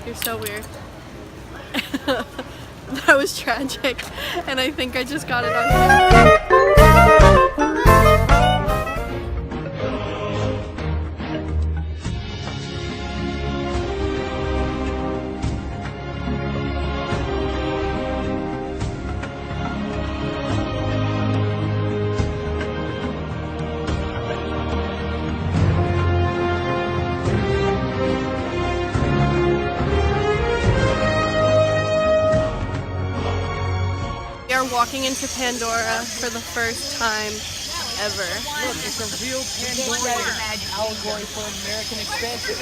You're so weird. That was tragic, and I think I just got it on camera. We are walking into Pandora for the first time ever. Look, it's a real Pandora allegory for American expansion.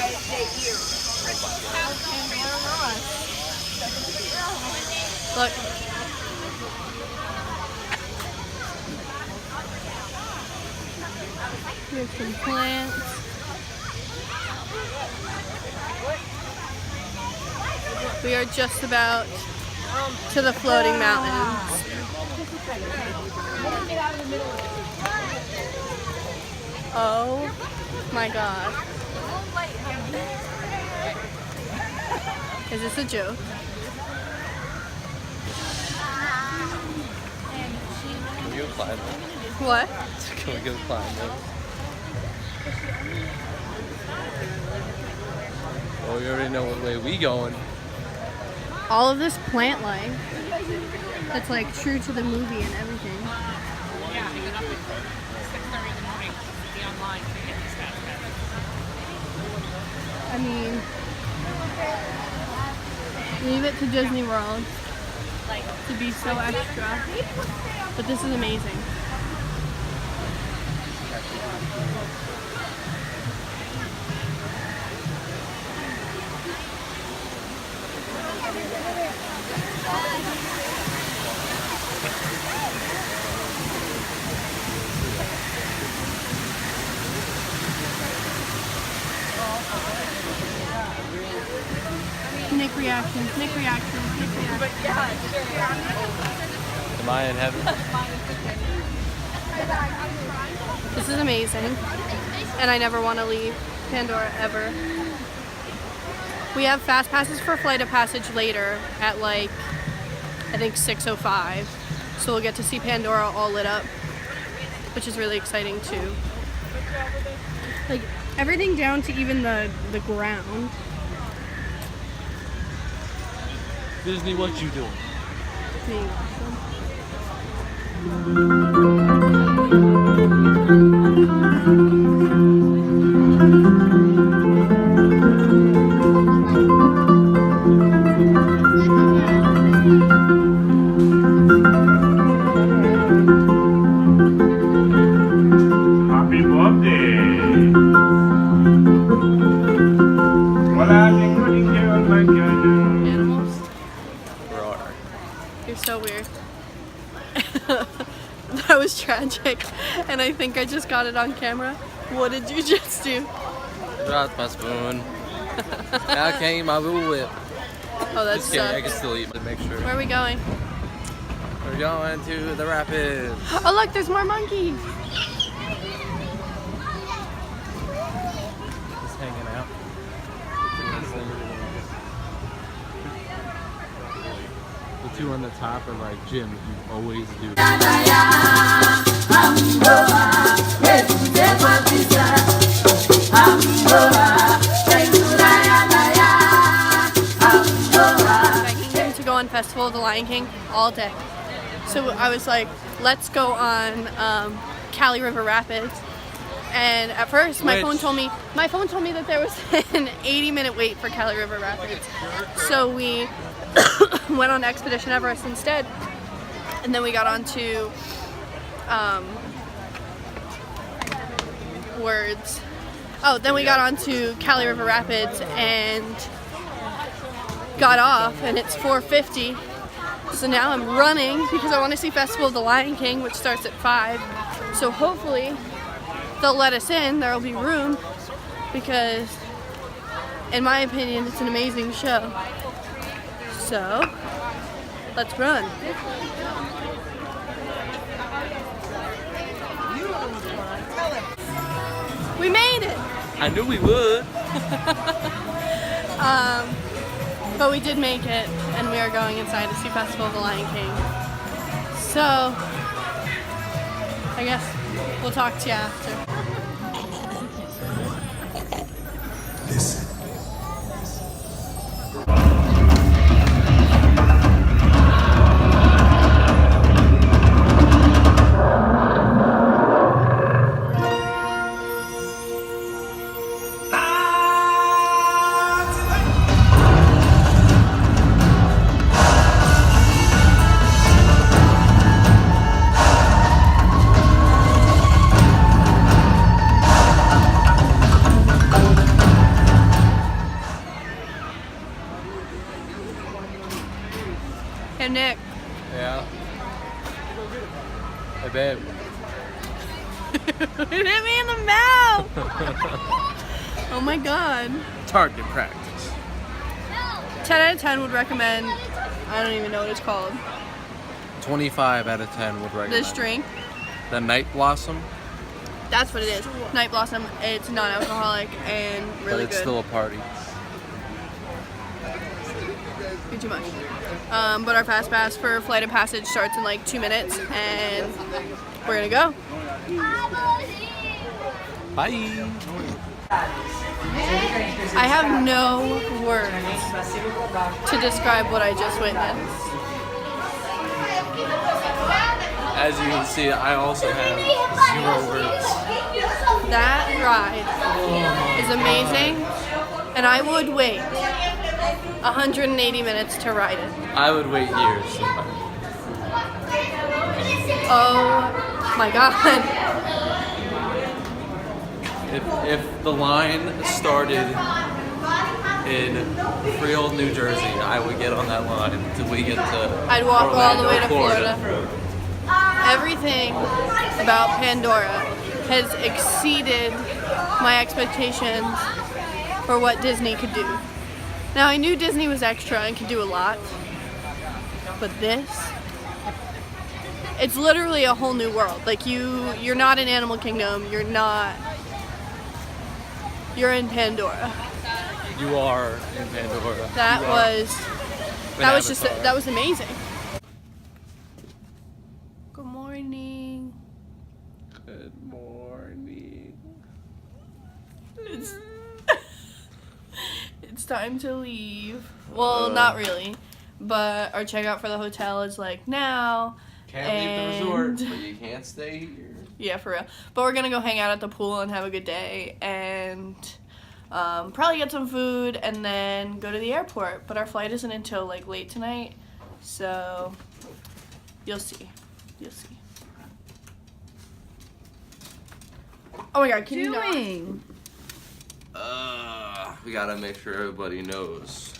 Look. Here's some plants. We are just about to the floating mountains. Oh my god. Is this a joke? Can we go climb it? What? Can we go climb it? Well, we already know what way we going. All of this plant life that's like true to the movie and everything. I mean, leave it to Disney World to be so extra, but this is amazing. Nick reactions, Nick reactions, Nick reactions. Am I in heaven? This is amazing, and I never want to leave Pandora ever. We have fast passes for Flight of Passage later at like, I think 6:05, so we'll get to see Pandora all lit up, which is really exciting too. Like everything down to even the ground. Disney, what you doing? Being Happy birthday! Well, I've been taking care of my girl. animals. Roar. You're so weird. That was tragic, and I think I just got it on camera. What did you just do? Dropped my spoon. Out came my little whip. Oh, that's Just kidding, I can still eat to make sure. Where are we going? We're going to the rapids. Oh look, there's more monkeys. Just hanging out. The two on the top are like, Jim, you always do. Begging him to go on Festival of the Lion King all day. So I was like, let's go on Cali River Rapids. And at first, my phone told me that there was an 80-minute wait for Cali River Rapids. So we went on Expedition Everest instead, and then we got onto then we got onto Cali River Rapids and got off, and it's 4:50. So now I'm running because I want to see Festival of the Lion King, which starts at 5. So hopefully they'll let us in. There'll be room because, in my opinion, it's an amazing show. So let's run. We made it. I knew we would. But we did make it, and we are going inside to see Festival of the Lion King. So, I guess we'll talk to you after. Listen. Hey, Nick. Yeah. Hey, babe. It hit me in the mouth! Oh my god. Target practice. 10 out of 10 would recommend, I don't even know what it's called. 25 out of 10 would recommend. This drink. The Night Blossom, That's what it is. Night Blossom. It's non-alcoholic and really but it's good. still a party. Too much. But our fast pass for Flight of Passage starts in like 2 minutes, and we're gonna go. Bye. I have no words to describe what I just witnessed. As you can see, I also have 0 words. That ride is amazing, and I would wait 180 minutes to ride it. I would wait years. Oh my god. If the line started in Freehold, New Jersey, I would get on that line until we get to I'd walk all the way to Orlando, Florida. Everything about Pandora has exceeded my expectations for what Disney could do. Now, I knew Disney was extra and could do a lot, but this, it's literally a whole new world. Like you're not in Animal Kingdom, you're in Pandora. You are in Pandora. That was amazing. Good morning. Good morning. It's time to leave. Well, not really, but our checkout for the hotel is like now. Can't leave the resort, but you can't stay here. Yeah, for real. But we're gonna go hang out at the pool and have a good day, and probably get some food, and then go to the airport. But our flight isn't until like late tonight, so you'll see. You'll see. Oh my god, can you not? We gotta make sure everybody knows.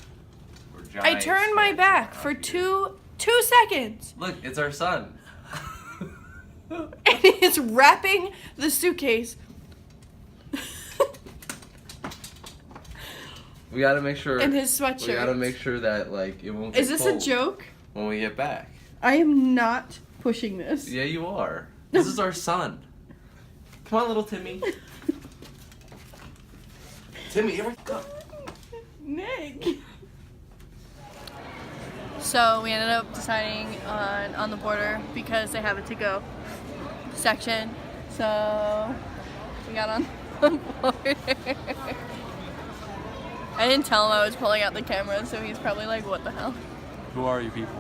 We're I giant turned my fans back around for here. two seconds, Look, it's our son. and it's wrapping the suitcase. We gotta make sure. In his sweatshirt. We gotta make sure that like it won't get Is this cold a joke? when we get back. I am not pushing this. Yeah, you are. This is our son. Come on, little Timmy. Timmy, here we go. Nick. So we ended up deciding on the border because they have a to-go section. So we got on the border. I didn't tell him I was pulling out the camera, so he's probably like, what the hell? Who are you people?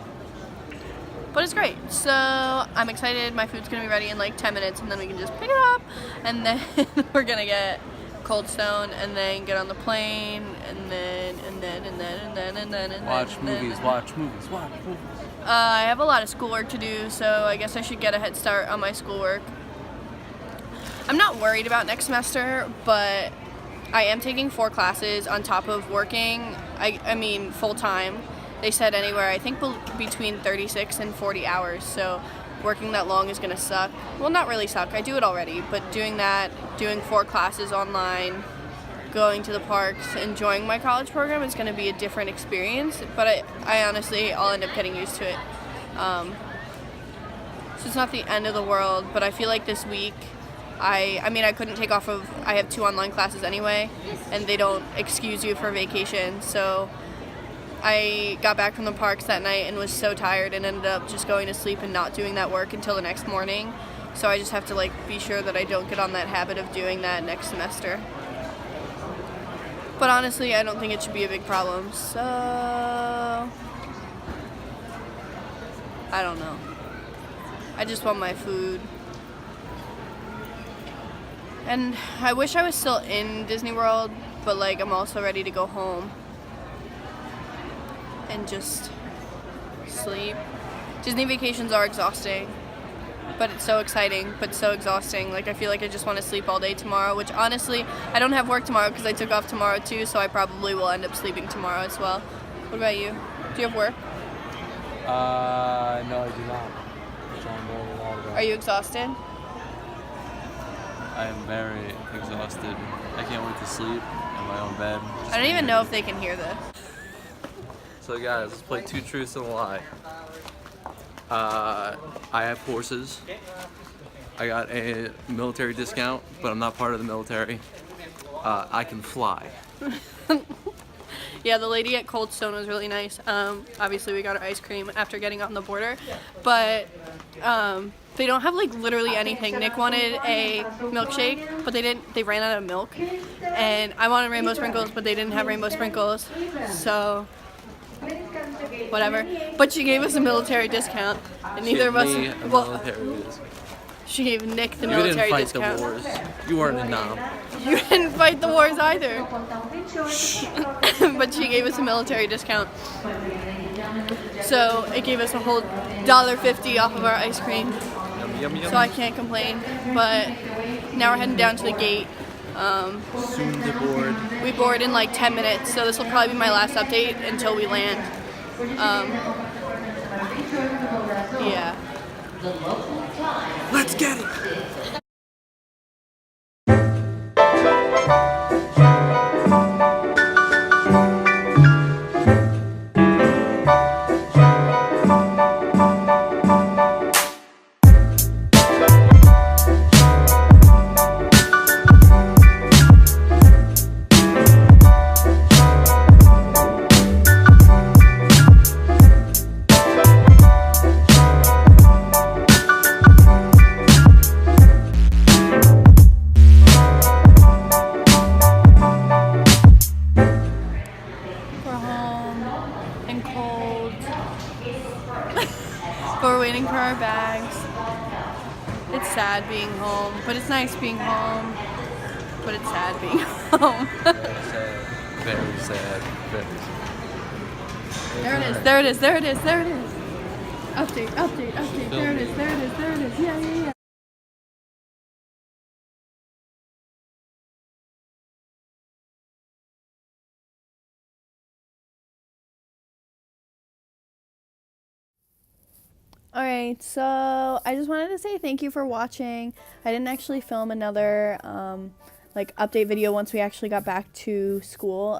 But it's great. So I'm excited. My food's gonna be ready in like 10 minutes, and then we can just pick it up, and then we're gonna get Cold Stone, and then get on the plane, and then Watch movies. I have a lot of schoolwork to do, so I guess I should get a head start on my schoolwork. I'm not worried about next semester, but I am taking 4 classes on top of working. I mean full time. They said anywhere, I think between 36 and 40 hours, so working that long is gonna suck. Well, not really suck, I do it already, but doing that, doing 4 classes online, going to the parks, enjoying my college program is gonna be a different experience, but I honestly, I'll end up getting used to it. So it's not the end of the world, but I feel like this week, I mean, I couldn't take off of, I have 2 online classes anyway, and they don't excuse you for vacation, so I got back from the parks that night and was so tired and ended up just going to sleep and not doing that work until the next morning. So I just have to like be sure that I don't get on that habit of doing that next semester. But honestly, I don't think it should be a big problem. So I don't know. I just want my food. And I wish I was still in Disney World, but like I'm also ready to go home and just sleep. Disney vacations are exhausting, but it's so exciting, but so exhausting. Like I feel like I just want to sleep all day tomorrow, which honestly, I don't have work tomorrow because I took off tomorrow too, so I probably will end up sleeping tomorrow as well. What about you? Do you have work? No, I do not. Are you exhausted? I am very exhausted. I can't wait to sleep in my own bed. I don't even know if they can hear this. So guys, let's play two truths and a lie. I have horses. I got a military discount, but I'm not part of the military. I can fly. Yeah, the lady at Cold Stone was really nice. Obviously, we got our ice cream after getting on the border, but they don't have like literally anything. Nick wanted a milkshake, but they ran out of milk, and I wanted rainbow sprinkles, but they didn't have rainbow sprinkles, so whatever. But she gave us a military discount, and neither of us. Well, she gave Nick the military discount. You didn't fight the wars. You weren't a nom. You didn't fight the wars either. But she gave us a military discount. So it gave us a whole $1.50 off of our ice cream. Yum, yum, yum. So I can't complain. But now we're heading down to the gate. Soon to board. We board in like 10 minutes, so this will probably be my last update until we land. Yeah. Let's get it! But we're waiting for our bags. It's sad being home, but it's nice being home. But it's sad being home. Very sad. Very sad. There it is, there it is, there it is, there it is. Update, update, update. There it is, there it is, there it is. Yeah, yeah, yeah. Alright, so I just wanted to say thank you for watching. I didn't actually film another like update video once we actually got back to school.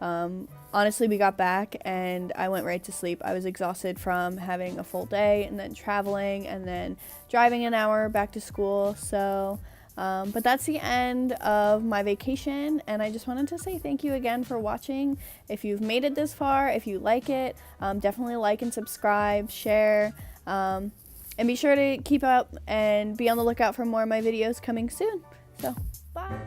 Honestly, we got back and I went right to sleep. I was exhausted from having a full day and then traveling and then driving an hour back to school. So but that's the end of my vacation, and I just wanted to say thank you again for watching. If you've made it this far, if you like it, definitely like and subscribe, share, and be sure to keep up and be on the lookout for more of my videos coming soon. So, bye!